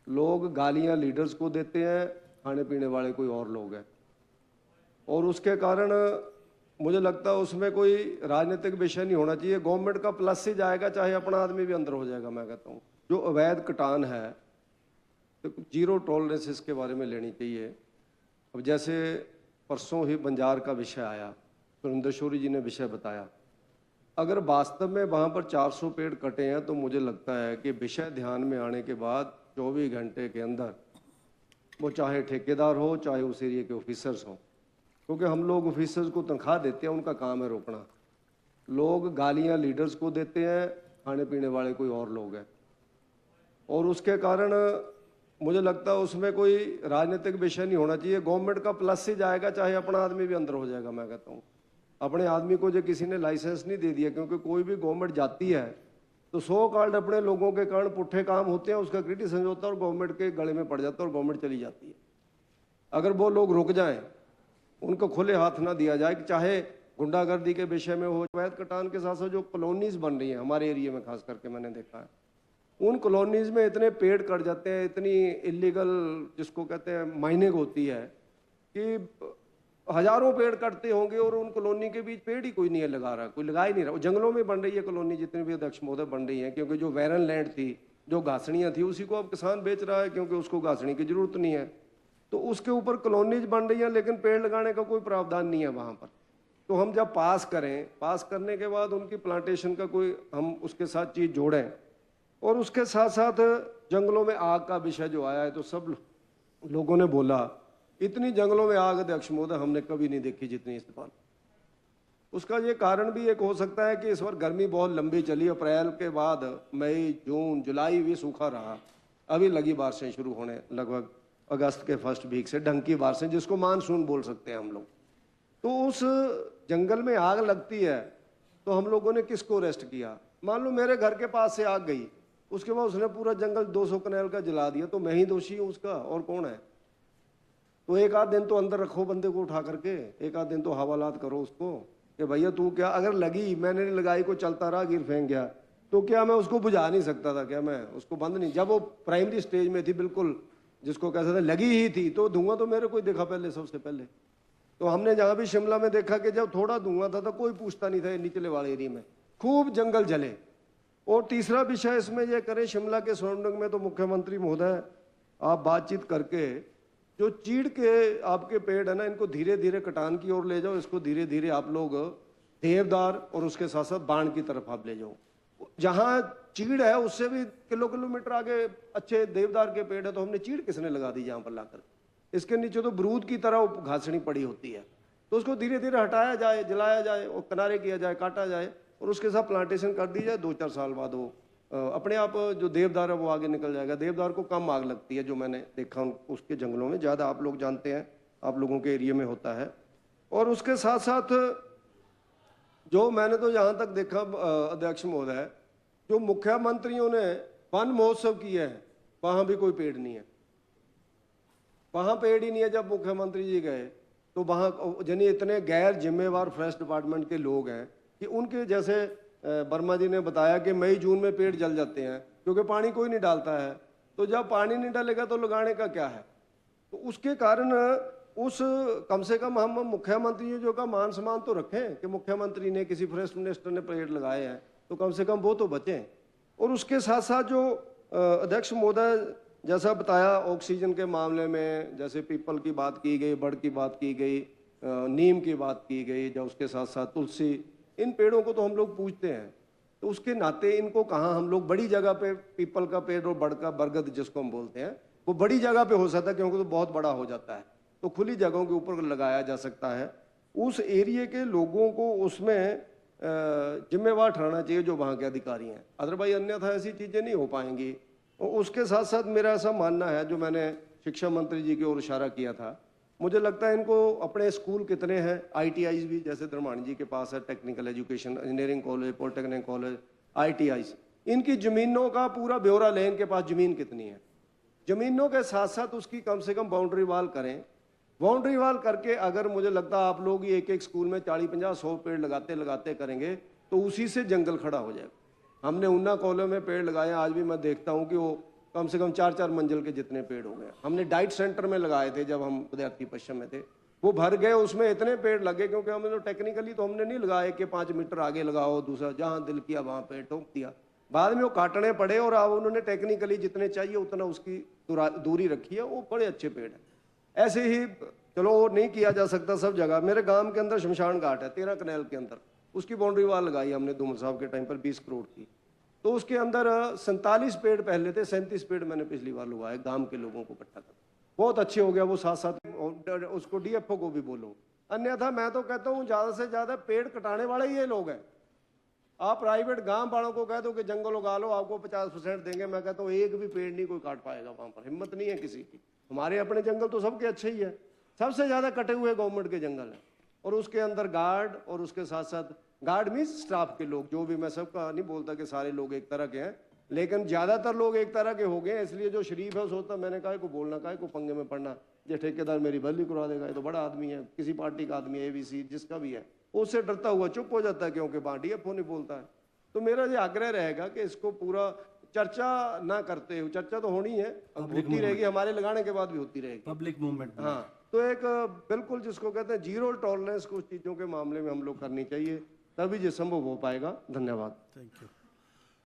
लोग गालियां लीडर्स को देते हैं, खाने पीने वाले कोई और लोग हैं, और उसके कारण मुझे लगता है उसमें कोई राजनीतिक विषय नहीं होना चाहिए। गवर्नमेंट का प्लस ही जाएगा, चाहे अपना आदमी भी अंदर हो जाएगा। मैं कहता हूँ जो अवैध कटान है तो जीरो टॉलरेंस इसके बारे में लेनी चाहिए। अब जैसे परसों ही बंजार का विषय आया, सुरेंद्र शौरी जी ने विषय बताया, अगर वास्तव में वहाँ पर 400 पेड़ कटे हैं तो मुझे लगता है कि विषय ध्यान में आने के बाद 24 घंटे के अंदर, वो चाहे ठेकेदार हो चाहे उस एरिया के ऑफिसर्स हों, क्योंकि हम लोग ऑफिसर्स को तनख्वाह देते हैं, उनका काम है रोकना। लोग गालियां लीडर्स को देते हैं, खाने पीने वाले कोई और लोग हैं, और उसके कारण मुझे लगता है उसमें कोई राजनीतिक विषय नहीं होना चाहिए। गवर्नमेंट का प्लस ही जाएगा, चाहे अपना आदमी भी अंदर हो जाएगा। मैं कहता हूँ अपने आदमी को जो किसी ने लाइसेंस नहीं दे दिया, क्योंकि कोई भी गवर्नमेंट जाती है तो 100 कार्ड अपने लोगों के कारण पुट्ठे काम होते हैं, उसका क्रिटिसिज्म होता है और गवर्नमेंट के गले में पड़ जाता है और गवर्नमेंट चली जाती है। अगर वो लोग रुक जाएं, उनको खुले हाथ ना दिया जाए, कि चाहे गुंडागर्दी के विषय में हो, अवैध कटान के साथ साथ जो कॉलोनीज बन रही हैं हमारे एरिया में, खास करके मैंने देखा है उन कॉलोनीज में इतने पेड़ कट जाते हैं, इतनी इलीगल जिसको कहते हैं माइनिंग होती है कि हजारों पेड़ कटते होंगे और उन कॉलोनी के बीच पेड़ ही कोई नहीं है लगा रहा, कोई लगा ही नहीं रहा। जंगलों में बन रही है कॉलोनी, जितनी भी अध्यक्ष महोदय बन रही है, क्योंकि जो वैरन लैंड थी, जो घासनियाँ थी, उसी को अब किसान बेच रहा है, क्योंकि उसको घासनी की जरूरत नहीं है, तो उसके ऊपर कॉलोनीज बन रही हैं, लेकिन पेड़ लगाने का कोई प्रावधान नहीं है वहाँ पर। तो हम जब पास करें, पास करने के बाद उनकी प्लांटेशन का कोई हम उसके साथ चीज़ जोड़ें, और उसके साथ साथ जंगलों में आग का विषय जो आया है, तो सब लोगों ने बोला इतनी जंगलों में आग अध्यक्ष महोदय हमने कभी नहीं देखी जितनी इस बार। उसका ये कारण भी एक हो सकता है कि इस बार गर्मी बहुत लंबी चली, अप्रैल के बाद मई जून जुलाई भी सूखा रहा, अभी लगी बारिशें शुरू होने लगभग अगस्त के फर्स्ट वीक से, ढंग की बारिशें जिसको मानसून बोल सकते हैं हम लोग। तो उस जंगल में आग लगती है तो हम लोगों ने किसको अरेस्ट किया? मान लो मेरे घर के पास से आग गई, उसके बाद उसने पूरा जंगल 200 कनाल का जला दिया, तो मैं ही दोषी हूँ उसका, और कौन है? तो एक आध दिन तो अंदर रखो बंदे को उठा करके, एक आध दिन तो हवालात करो उसको कि भैया तू क्या, अगर लगी मैंने नहीं लगाई, को चलता रहा गिर फेंक गया, तो क्या मैं उसको बुझा नहीं सकता था? क्या मैं उसको बंद नहीं, जब वो प्राइमरी स्टेज में थी बिल्कुल, जिसको कह सकते लगी ही थी, तो धुआं तो मेरे को ही देखा पहले, सबसे पहले। तो हमने जहाँ भी शिमला में देखा कि जब थोड़ा धुआं था तो कोई पूछता नहीं था, निचले वाले एरिया में खूब जंगल जले। और तीसरा विषय इसमें यह करें, शिमला के सराउंडिंग में तो मुख्यमंत्री महोदय आप बातचीत करके जो चीड़ के आपके पेड़ है ना, इनको धीरे धीरे कटान की ओर ले जाओ, इसको धीरे धीरे आप लोग देवदार और उसके साथ साथ बाण की तरफ आप ले जाओ। जहाँ चीड़ है उससे भी किलोमीटर आगे अच्छे देवदार के पेड़ है, तो हमने चीड़ किसने लगा दी जहाँ पर लाकर? इसके नीचे तो बरूद की तरह घासनी पड़ी होती है, तो उसको धीरे धीरे हटाया जाए, जलाया जाए और किनारे किया जाए, काटा जाए, और उसके साथ प्लांटेशन कर दी जाए। 2-4 साल बाद वो अपने आप जो देवदार है वो आगे निकल जाएगा। देवदार को कम आग लगती है, जो मैंने देखा उसके जंगलों में, ज़्यादा आप लोग जानते हैं, आप लोगों के एरिया में होता है। और उसके साथ साथ जो मैंने तो यहाँ तक देखा अध्यक्ष महोदय, जो मुख्यमंत्रियों ने वन महोत्सव किया है, वहाँ भी कोई पेड़ नहीं है, वहाँ पेड़ ही नहीं है। जब मुख्यमंत्री जी गए तो वहाँ यानी इतने गैर जिम्मेवार फॉरेस्ट डिपार्टमेंट के लोग हैं कि उनके, जैसे वर्मा जी ने बताया कि मई जून में पेड़ जल जाते हैं क्योंकि पानी कोई नहीं डालता है, तो जब पानी नहीं डालेगा तो लगाने का क्या है? तो उसके कारण उस कम से कम हम मुख्यमंत्री जो का मान सम्मान तो रखें कि मुख्यमंत्री ने, किसी फॉरेस्ट मिनिस्टर ने पेड़ लगाए हैं, तो कम से कम वो तो बचें। और उसके साथ साथ जो अध्यक्ष महोदय जैसा बताया ऑक्सीजन के मामले में, जैसे पीपल की बात की गई, बड़ की बात की गई, नीम की बात की गई, जब उसके साथ साथ तुलसी, इन पेड़ों को तो हम लोग पूजते हैं, तो उसके नाते इनको कहाँ हम लोग बड़ी जगह पे, पीपल का पेड़ और बड़ का, बरगद जिसको हम बोलते हैं, वो बड़ी जगह पे हो सकता है क्योंकि तो बहुत बड़ा हो जाता है, तो खुली जगहों के ऊपर लगाया जा सकता है। उस एरिया के लोगों को उसमें जिम्मेवार ठहराना चाहिए जो वहाँ के अधिकारी हैं, अदरवाइज अन्यथा ऐसी चीज़ें नहीं हो पाएंगी। और उसके साथ साथ मेरा ऐसा मानना है, जो मैंने शिक्षा मंत्री जी की ओर इशारा किया था, मुझे लगता है इनको अपने स्कूल कितने हैं, ITIs भी जैसे धर्माणी जी के पास है, technical education, engineering college, polytechnic college, ITIs, इनकी ज़मीनों का पूरा ब्यौरा लें, इनके पास ज़मीन कितनी है, ज़मीनों के साथ साथ उसकी कम से कम बाउंड्री वाल करें। बाउंड्री वाल करके अगर मुझे लगता है आप लोग एक एक स्कूल में 40-50-100 पेड़ लगाते लगाते करेंगे तो उसी से जंगल खड़ा हो जाएगा। हमने उन्ना कॉलों में पेड़ लगाए, आज भी मैं देखता हूँ कि वो कम से कम 4-4 मंजिल के जितने पेड़ हो गए। हमने डाइट सेंटर में लगाए थे जब हम विद्यार्थी पश्चिम में थे, वो भर गए, उसमें इतने पेड़ लगे क्योंकि हमने तो टेक्निकली तो हमने नहीं लगाए कि 5 मीटर आगे लगाओ, दूसरा जहां दिल किया वहां पेड़ ठोक दिया। बाद में वो काटने पड़े और अब उन्होंने टेक्निकली जितने चाहिए उतना उसकी दूरी रखी है, वो बड़े अच्छे पेड़ है। ऐसे ही चलो वो नहीं किया जा सकता सब जगह। मेरे गांव के अंदर शमशान घाट है 13 कनाल के अंदर, उसकी बाउंड्री वॉल लगाई हमने धूमल साहब के टाइम पर 20 करोड़ की। तो उसके अंदर 47 पेड़ पहले थे, 37 पेड़ मैंने पिछली बार लगाए गांव के लोगों को इकट्ठा कर, बहुत अच्छे हो गया वो। साथ साथ उसको डीएफओ को भी बोलो, अन्यथा मैं तो कहता हूँ ज्यादा से ज्यादा पेड़ कटाने वाले ये लोग हैं। आप प्राइवेट गांव वालों को कह दो कि जंगल उगा लो, आपको 50% देंगे, मैं कहता हूँ एक भी पेड़ नहीं कोई काट पाएगा वहां पर, हिम्मत नहीं है किसी की। हमारे अपने जंगल तो सबके अच्छे ही है, सबसे ज्यादा कटे हुए गवर्नमेंट के जंगल है। और उसके अंदर गार्ड और उसके साथ साथ गार्ड मीन्स स्टाफ के लोग, जो भी, मैं सबका नहीं बोलता कि सारे लोग एक तरह के हैं, लेकिन ज्यादातर लोग एक तरह के हो गए। इसलिए जो शरीफ है सोचता मैंने कहा को बोलना, कहा को पंगे में पड़ना, ये ठेकेदार मेरी बदली करवा देगा, ये तो बड़ा आदमी है, किसी पार्टी का आदमी है, एबीसी जिसका भी है, उससे डरता हुआ चुप हो जाता है क्योंकि डीएफओ नहीं बोलता है। तो मेरा ये आग्रह रहेगा कि इसको पूरा चर्चा ना करते हो, चर्चा तो होनी है, होती रहेगी, हमारे लगाने के बाद भी होती रहेगी पब्लिक मूवमेंट। हाँ, तो एक बिल्कुल जिसको कहते हैं जीरो टॉलरेंस कुछ चीजों के मामले में हम लोग करनी चाहिए, तभी ये संभव हो पाएगा। धन्यवाद। Thank you.